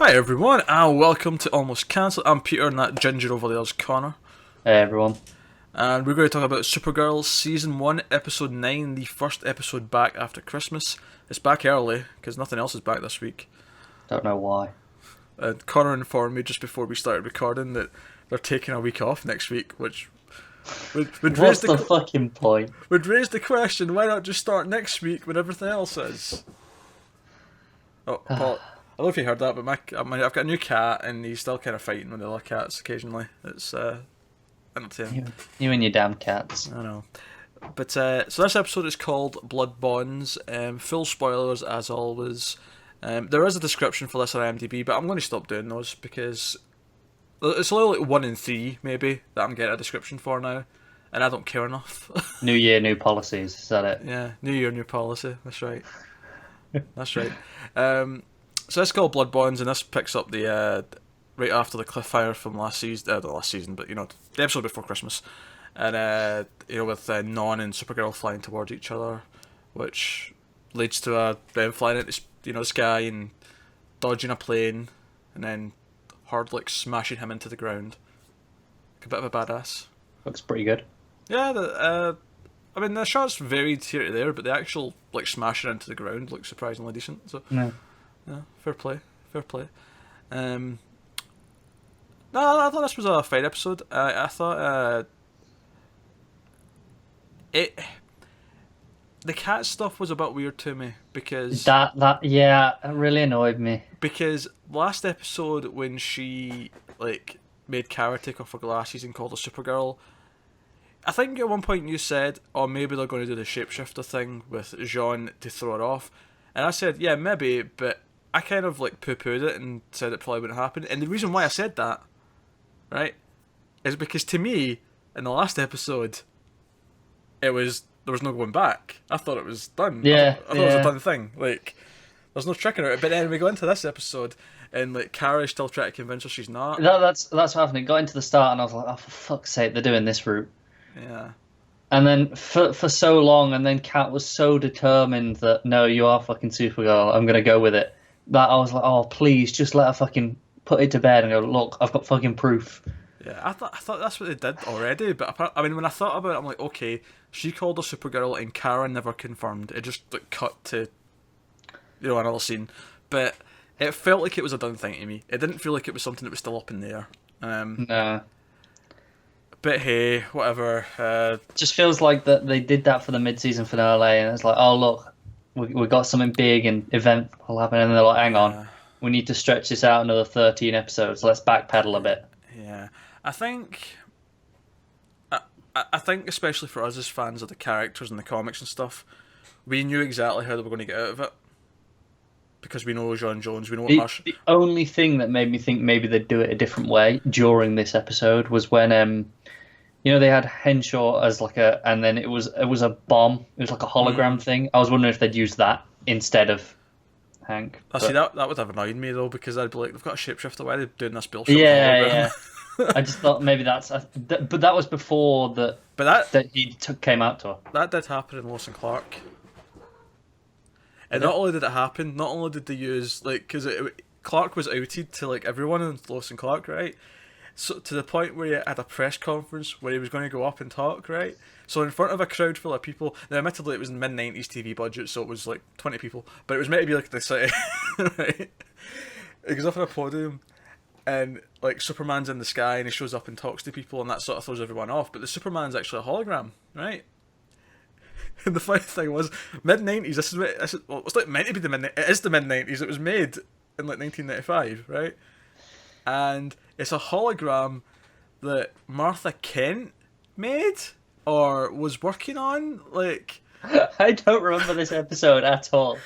Hi everyone, and welcome to Almost Cancelled. I'm Peter, and that ginger over there is Connor. Hey everyone. And we're going to talk about Supergirl Season 1, Episode 9, the first episode back after Christmas. It's back early, because nothing else is back this week. Don't know why. Connor informed me just before we started recording that they're taking a week off next week, which would raise What's the fucking point? would raise the question, why not just start next week when everything else is? Oh, Paul, I don't know if you heard that, but I've got a new cat, and he's still kind of fighting with the other cats occasionally. It's entertaining. You and your damn cats. I know. But so this episode is called Blood Bonds. Full spoilers as always. There is a description for this on IMDb, but I'm going to stop doing those because it's only like 1 in 3 maybe that I'm getting a description for now, and I don't care enough. New year, new policies. Is that it? Yeah, new year, new policy. That's right. That's right. So it's called Blood Bonds, and this picks up the right after the cliffhanger from last season. Not last season, but the episode before Christmas, and with Non and Supergirl flying towards each other, which leads to them flying into the sky and dodging a plane, and then Hardlick smashing him into the ground. Like a bit of a badass. Looks pretty good. Yeah, the shots varied here to there, but the actual smashing into the ground looks surprisingly decent. So. No. Yeah, fair play. No, I thought this was a fine episode. I thought the cat stuff was a bit weird to me because That it really annoyed me. Because last episode when she made Kara take off her glasses and called her Supergirl, I think at one point you said, "Oh, maybe they're going to do the shapeshifter thing with Jean to throw it off," and I said, "Yeah, maybe," but I kind of poo-pooed it and said it probably wouldn't happen. And the reason why I said that, right, is because to me, in the last episode, there was no going back. I thought it was done. Yeah, I thought it was a done thing. There's no tricking it. But then we go into this episode, and Kara is still trying to convince her she's not. That's what happened. It got into the start, and I was like, "Oh, for fuck's sake, they're doing this route." Yeah. And then for so long, and then Kat was so determined that no, you are fucking Supergirl. I'm gonna go with it. That I was like, oh, please, just let her fucking put it to bed and go, look, I've got fucking proof. Yeah, I thought that's what they did already, but when I thought about it, I'm like, okay, she called her Supergirl and Karen never confirmed. It just cut to, another scene. But it felt like it was a done thing to me. It didn't feel like it was something that was still up in the air. Nah. But hey, whatever. Just feels like that they did that for the mid-season finale, and it's like, oh, look, we got something big and event will happen, and they're like, hang on, we need to stretch this out another 13 episodes. Let's backpedal a bit. Yeah, I think especially for us as fans of the characters and the comics and stuff, we knew exactly how they were going to get out of it because we know John Jones, we know what Marsh. The only thing that made me think maybe they'd do it a different way during this episode was when they had Henshaw as and then it was a bomb. It was like a hologram thing. I was wondering if they'd use that instead of Hank. See, that would have annoyed me though, because I'd be like, they've got a shapeshifter. Why are they doing this bullshit? Yeah. I just thought maybe but that was before that. But that he came out to her. That did happen in Lois and Clark. And not only did it happen, not only did they use because Clark was outed to everyone in Lois and Clark, right? So to the point where he had a press conference where he was going to go up and talk, right? So in front of a crowd full of people. Now, admittedly, it was mid-90s TV budget, so it was 20 people, but it was meant to be the city, right? He goes up on a podium, and Superman's in the sky, and he shows up and talks to people, and that sort of throws everyone off. But the Superman's actually a hologram, right? And the funny thing was, mid-90s. It's not meant to be the mid-90s. It is the mid-90s. It was made in 1995, right? And it's a hologram that Martha Kent made or was working on. I don't remember this episode at all.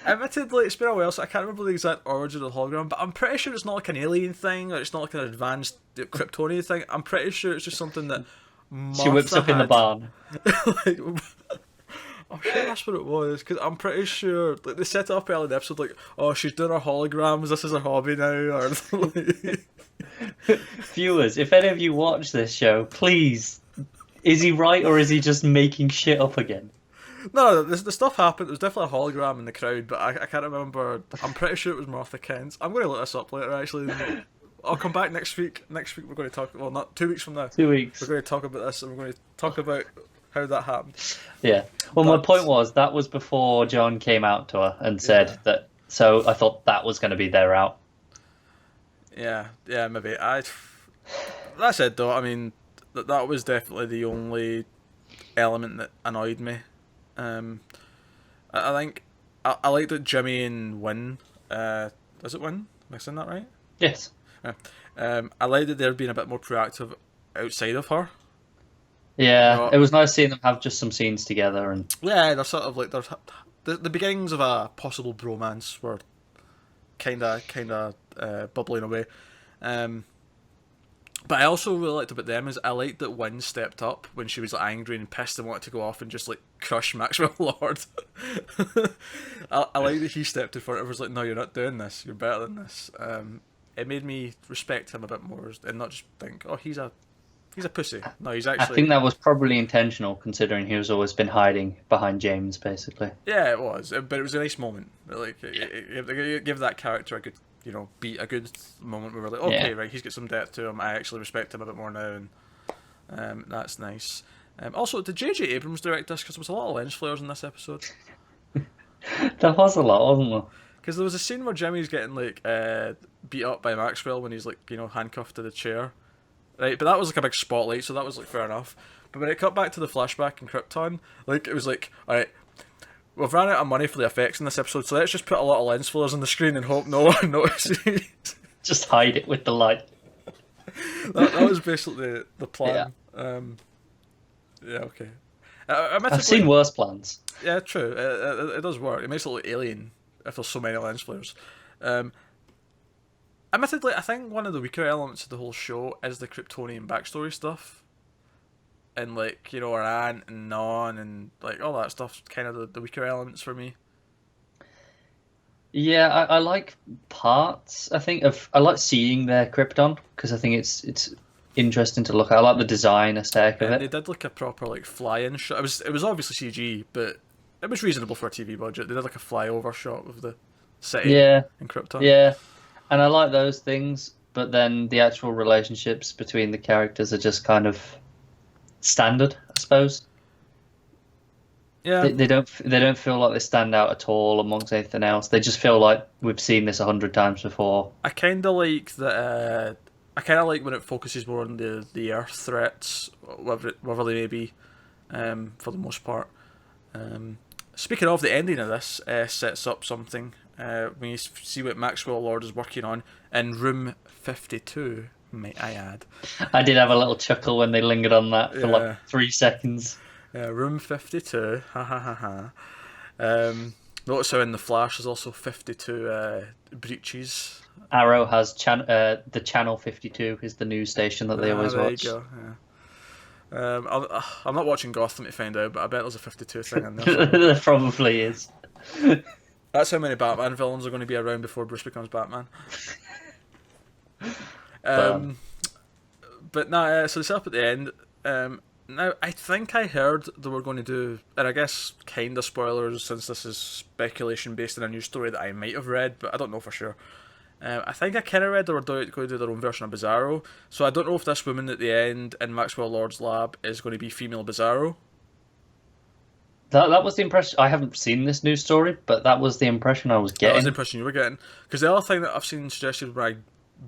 Admittedly, it's been a while, so I can't remember the exact origin of the hologram, but I'm pretty sure it's not an alien thing, or it's not an advanced Kryptonian thing. I'm pretty sure it's just something that Martha she whips up in the barn. I'm sure that's what it was, because I'm pretty sure they set it up early in the episode, oh, she's doing her holograms, this is her hobby now, or Viewers, if any of you watch this show, please, is he right or is he just making shit up again? No, the stuff happened. There was definitely a hologram in the crowd, but I can't remember. I'm pretty sure it was Martha Kent's. I'm going to look this up later, actually. I'll come back next week. Next week we're going to talk. Well, not 2 weeks from now. 2 weeks. We're going to talk about this, and we're going to talk about how that happened. Yeah. Well, my But- point was that was before John came out to her and said Yeah. that. So I thought that was going to be their out. Yeah, maybe. That said, though, I mean, that was definitely the only element that annoyed me. I think I like that Jimmy and Win. Is it Win? Am I saying that right? Yes. Yeah. I like that they're being a bit more proactive outside of her. Yeah, Well, it was nice seeing them have just some scenes together, and Yeah, they're sort of like the beginnings of a possible bromance were kind of bubbling away. But I also really liked about them is I liked that Wynn stepped up when she was like, angry and pissed and wanted to go off and just like crush Maxwell Lord. I like that he stepped in front of her. Was like, no, you're not doing this. You're better than this. It made me respect him a bit more and not just think, oh, he's a pussy. No, he's I actually. think that was probably intentional, considering he was always been hiding behind James, basically. Yeah, it was, but it was a nice moment. Like, it give that character a good, beat, a good moment where we're like, okay, Yeah. right, he's got some depth to him. I actually respect him a bit more now, and that's nice. Also, did J.J. Abrams direct this? Because there was a lot of lens flares in this episode. There was a lot, wasn't there? Because there was a scene where Jimmy's getting like beat up by Maxwell when he's like handcuffed to the chair, right? But that was like a big spotlight, so that was like fair enough. But when it cut back to the flashback in Krypton, like it was like, all right, we've ran out of money for the effects in this episode, so let's just put a lot of lens flares on the screen and hope no one notices. Just hide it with the light. that was basically the plan. Yeah, okay. I've seen worse plans. Yeah, true. It does work. It makes it look alien if there's so many lens flares. Admittedly, I think one of the weaker elements of the whole show is the Kryptonian backstory stuff. And, like, our aunt and Non and, like, all that stuff's kind of the weaker elements for me. Yeah, I like parts. I like seeing their Krypton because I think it's interesting to look at. I like the design aesthetic of And they it. did, like, a proper, like, fly-in shot. It was obviously CG, but it was reasonable for a TV budget. They did, like, a flyover shot of the city Yeah, in Krypton. yeah, and I like those things. But then the actual relationships between the characters are just kind of standard, I suppose. Yeah. They don't feel like they stand out at all amongst anything else. They just feel like we've seen this 100 times before. I kind of like that. I kind of like when it focuses more on the Earth threats, whatever they may be, for the most part. Speaking of, the ending of this sets up something. When you see what Maxwell Lord is working on in room 52, might I add. I did have a little chuckle when they lingered on that for Yeah. like 3 seconds. Room 52, ha ha ha ha. Notice how in the Flash there's also 52 breaches. Arrow has the channel 52 is the news station that they always there watch. you go. Yeah. I'm not watching Gotham to find out, but I bet there's a 52 thing in there. There probably is. That's how many Batman villains are going to be around before Bruce becomes Batman. But no, so they set up at the end. Now, I think I heard they were going to do, and I guess kind of spoilers since this is speculation based on a news story that I might have read, but I don't know for sure. I think I kind of read they were going to do their own version of Bizarro, so I don't know if this woman at the end in Maxwell Lord's lab is going to be female Bizarro. That was the impression. I haven't seen this news story, but that was the impression I was That was getting. the impression you were getting. Because the other thing that I've seen suggested when I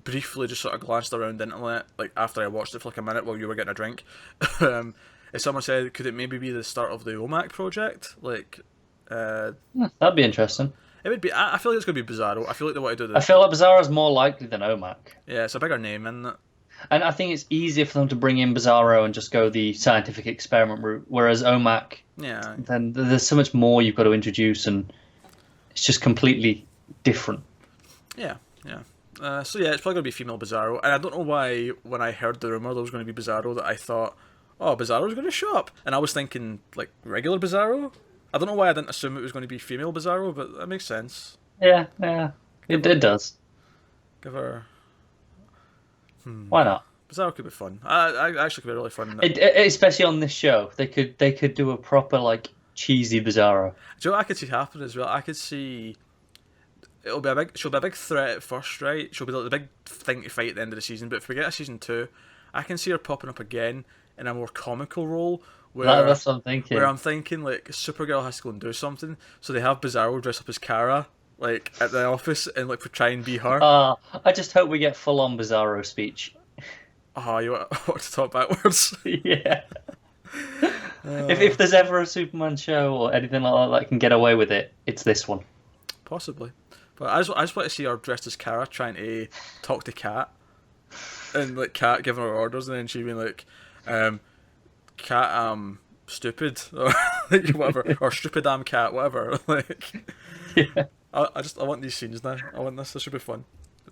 briefly just sort of glanced around the internet, like after I watched it for like a minute while you were getting a drink, is someone said, could it maybe be the start of the OMAC project? Like, That'd be interesting. it would be. I feel like it's going to be Bizarro. I feel like they want to do I this. feel like Bizarro's more likely than OMAC. Yeah, it's a bigger name, isn't it? And I think it's easier for them to bring in Bizarro and just go the scientific experiment route. Whereas OMAC, Yeah. then there's so much more you've got to introduce, and it's just completely different. Yeah, yeah. So yeah, it's probably going to be female Bizarro. And I don't know why, when I heard the rumour there was going to be Bizarro, that I thought, oh, Bizarro's going to show up. And I was thinking, like, regular Bizarro? I don't know why I didn't assume it was going to be female Bizarro, but that makes sense. Yeah, it does. Give her... Why not? Bizarro could be fun. I actually could be really fun. Especially on this show, they could do a proper like cheesy Bizarro. Do you know what I could see happen as well? I could see she'll be a big threat at first, right? She'll be like the big thing to fight at the end of the season. But if we get a season 2, I can see her popping up again in a more comical role. That's what I'm thinking. Where I'm thinking like Supergirl has to go and do something, so they have Bizarro dress up as Kara, like at the office, and like try and be her. I just hope we get full on Bizarro speech. Oh, you want to talk backwards? Yeah. If there's ever a Superman show or anything like that can get away with it, it's this one. Possibly. But I just want to see her dressed as Kara trying to talk to Kat. And like Kat giving her orders, and then she being like, Kat, stupid, or like whatever, or stupid Cat, whatever. Like, Yeah. I want these scenes now. I want this. This should be fun.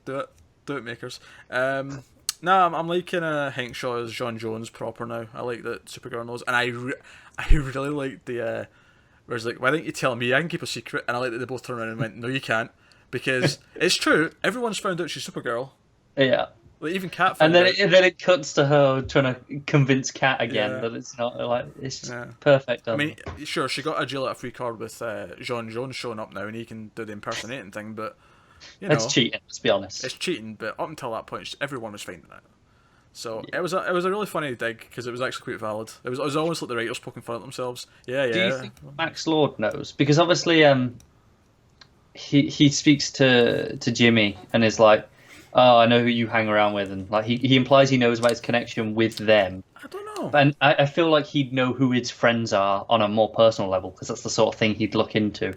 Do it, makers. I'm liking Hank Shaw as John Jones proper now. I like that Supergirl knows, and I really like the whereas like, why don't you tell me? I can keep a secret, and I like that they both turned around and went, no, you can't, because it's true. Everyone's found out she's Supergirl. Yeah. Like, even Kat. And then it cuts to her trying to convince Kat again that it's not like it's just perfect. I mean, sure, she got a jail at a free card with John Jones showing up now, and he can do the impersonating thing, but it's cheating. Let's be honest. It's cheating, but up until that point, everyone was finding it. So it was a really funny dig because it was actually quite valid. It was almost like the writers poking fun at themselves. Yeah. Do you think Max Lord knows? Because obviously, he speaks to Jimmy and is like, "Oh, I know who you hang around with," and like he implies he knows about his connection with them. I don't know. And I feel like he'd know who his friends are on a more personal level because that's the sort of thing he'd look into.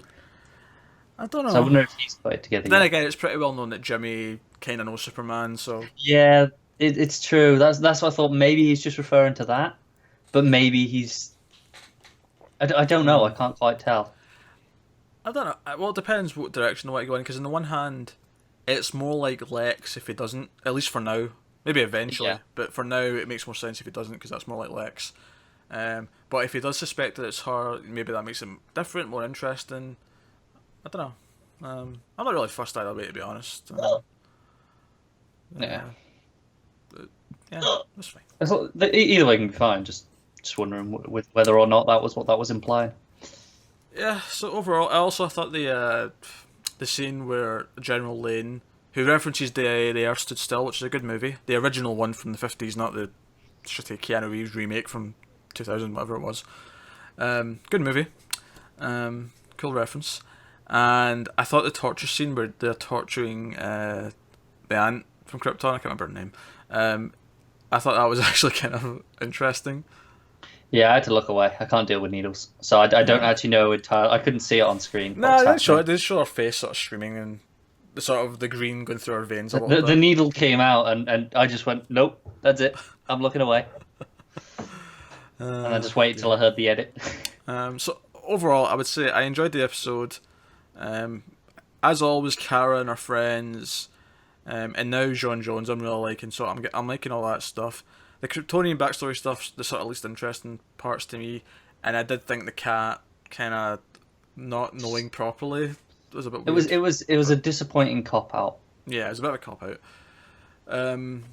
I don't know. So I wonder if he's put it together. Then again, it's pretty well known that Jimmy kind of knows Superman, so yeah, it's true. That's what I thought. Maybe he's just referring to that, but maybe he's. I don't know. I can't quite tell. I don't know. Well, it depends what direction they want to go in. Because on the one hand, it's more like Lex if he doesn't. At least for now. Maybe eventually, but for now it makes more sense if he doesn't because that's more like Lex. But if he does suspect that it's her, maybe that makes him different, more interesting. I don't know. I'm not really fussed either way, to be honest. Yeah, that's fine. Either way can be fine. Just wondering whether or not that was what that was implying. Yeah. So overall, I also thought the scene where General Lane, who references the Earth Stood Still, which is a good movie, the original one from the 50s, not the shitty Keanu Reeves remake from 2000, whatever it was. Good movie. Cool reference. And I thought the torture scene where they're torturing the aunt from Krypton, I can't remember her name. I thought that was actually kind of interesting. Yeah, I had to look away. I can't deal with needles, so I don't actually know entirely. I couldn't see it on screen. No, they did show her face sort of streaming and the sort of the green going through her veins a little bit. The needle came out and I just went, nope, that's it. I'm looking away. And I just waited till I heard the edit. So overall, I would say I enjoyed the episode. As always, Kara and her friends, and now John Jones I'm really liking, so I'm liking all that stuff. The Kryptonian backstory stuff's the sort of least interesting parts to me, and I did think the cat kind of not knowing properly was a bit weird. It was a disappointing cop out. Yeah, it was a bit of a cop out. And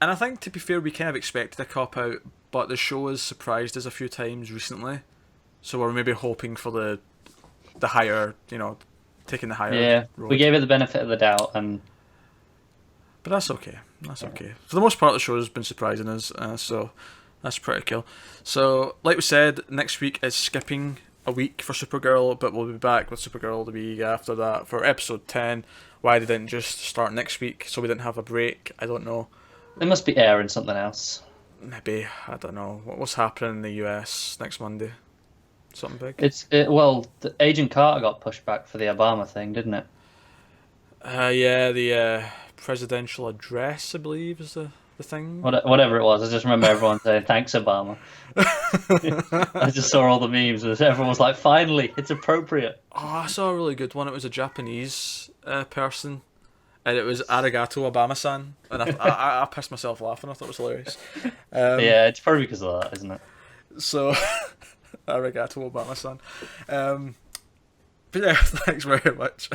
I think, to be fair, we kind of expected a cop out, but the show has surprised us a few times recently, so we're maybe hoping for the higher, taking the higher road. We gave it the benefit of the doubt, but that's okay. That's okay. For the most part, the show has been surprising us, so that's pretty cool. So, like we said, next week is skipping a week for Supergirl, but we'll be back with Supergirl the week after that for episode 10. Why they didn't just start next week, so we didn't have a break, I don't know. They must be airing something else. Maybe, I don't know. What's happening in the US next Monday? Something big? The Agent Carter got pushed back for the Obama thing, didn't it? The presidential address, I believe, is the thing. Whatever it was, I just remember everyone saying, thanks, Obama. I just saw all the memes, and everyone was like, finally, it's appropriate. Oh, I saw a really good one. It was a Japanese person, and it was Arigato Obama-san, and I pissed myself laughing. I thought it was hilarious. Yeah, it's probably because of that, isn't it? So, Arigato Obama-san. But yeah, thanks very much.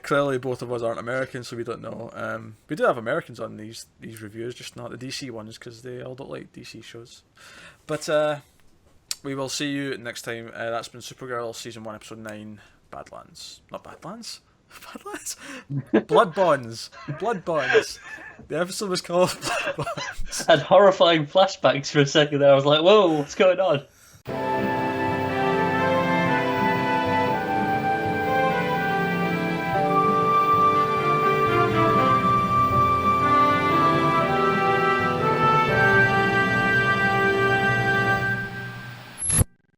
Clearly, both of us aren't Americans, so we don't know. We do have Americans on these reviews, just not the DC ones, because they all don't like DC shows. But we will see you next time. That's been Supergirl season 1, episode 9. Badlands, not Badlands. Badlands. Blood Bonds. Blood Bonds. The episode was called Blood Bonds. I had horrifying flashbacks for a second there. I was like, "Whoa, what's going on?"